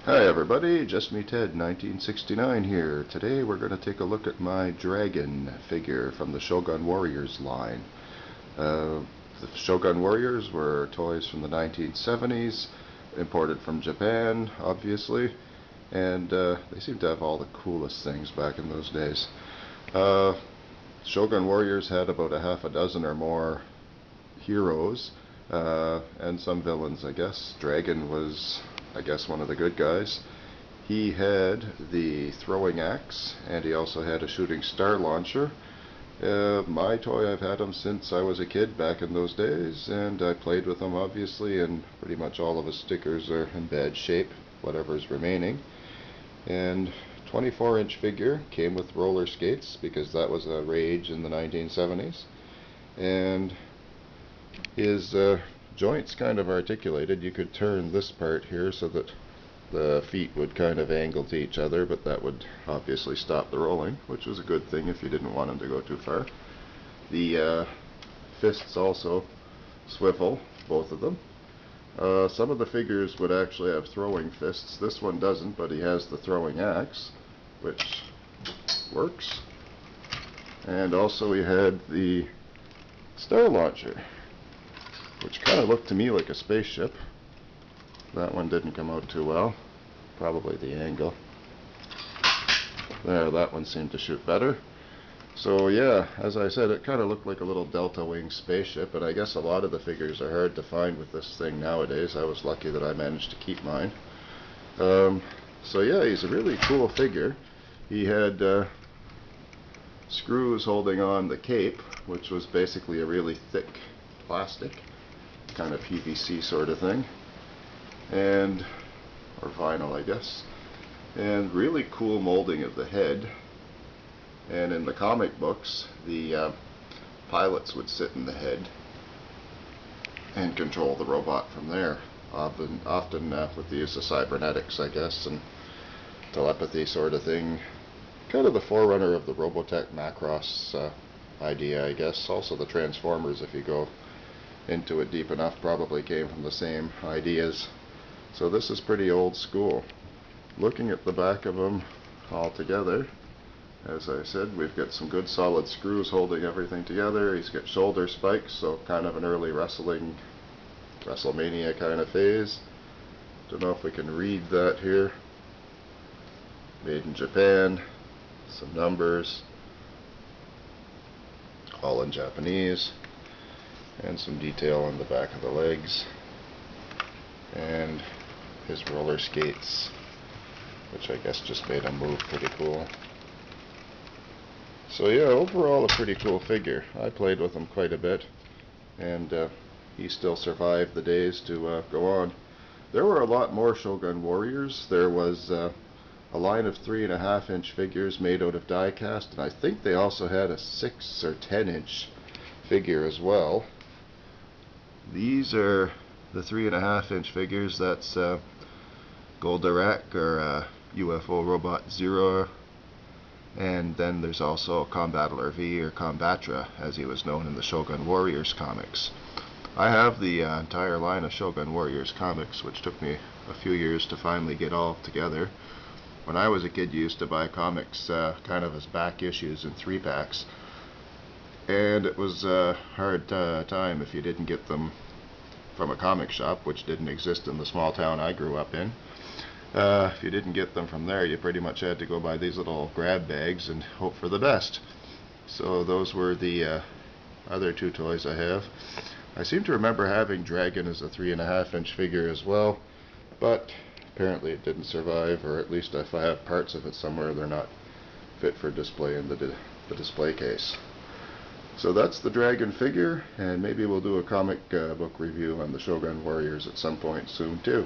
Hi everybody, just me Ted, 1969 here. Today we're going to take a look at my Dragun figure from the Shogun Warriors line. The Shogun Warriors were toys from the 1970s, imported from Japan, obviously, and they seem to have all the coolest things back in those days. Shogun Warriors had about a half a dozen or more heroes, and some villains, I guess. Dragun was, I guess, one of the good guys. He had the throwing axe, and he also had a shooting star launcher. My toy, I've had him since I was a kid back in those days, and I played with him obviously, and pretty much all of his stickers are in bad shape, whatever's remaining. And 24-inch figure, came with roller skates because that was a rage in the 1970s. And his joints kind of articulated. You could turn this part here so that the feet would kind of angle to each other, but that would obviously stop the rolling, which was a good thing if you didn't want him to go too far. The fists also swivel, both of them. Some of the figures would actually have throwing fists. This one doesn't, but he has the throwing axe, which works. And also he had the star launcher, which kind of looked to me like a spaceship. That one didn't come out too well. Probably the angle. There, that one seemed to shoot better. So yeah, as I said, it kind of looked like a little delta wing spaceship, and I guess a lot of the figures are hard to find with this thing nowadays. I was lucky that I managed to keep mine. So yeah, he's a really cool figure. He had screws holding on the cape, which was basically a really thick plastic, kind of PVC sort of thing, and or vinyl, I guess, and really cool molding of the head. And in the comic books, the pilots would sit in the head and control the robot from there, often with the use of cybernetics, I guess, and telepathy sort of thing. Kind of the forerunner of the Robotech Macross idea, I guess. Also the Transformers, if you go into it deep enough, probably came from the same ideas. So this is pretty old school. Looking at the back of him all together, as I said, we've got some good solid screws holding everything together. He's got shoulder spikes, so kind of an early WrestleMania kind of phase. Don't know if we can read that here. Made in Japan. Some numbers, all in Japanese, and some detail on the back of the legs, and his roller skates, which I guess just made him move pretty cool. So yeah, overall a pretty cool figure. I played with him quite a bit, and he still survived the days to go on. There were a lot more Shogun Warriors. There was a line of 3.5-inch figures made out of die cast, and I think they also had a 6 or 10-inch figure as well. These are the 3.5-inch figures. That's Goldorak or UFO Robot Zero, and then there's also Combattler V, or Combatra as he was known in the Shogun Warriors comics. I have the entire line of Shogun Warriors comics, which took me a few years to finally get all together. When I was a kid, you used to buy comics kind of as back issues in 3-packs, and it was a hard time if you didn't get them from a comic shop, which didn't exist in the small town I grew up in. If you didn't get them from there, you pretty much had to go buy these little grab bags and hope for the best. So those were the other two toys I have. I seem to remember having Dragun as a 3.5-inch figure as well, but apparently it didn't survive, or at least if I have parts of it somewhere, they're not fit for display in the display case. So that's the Dragun figure, and maybe we'll do a comic book review on the Shogun Warriors at some point soon too.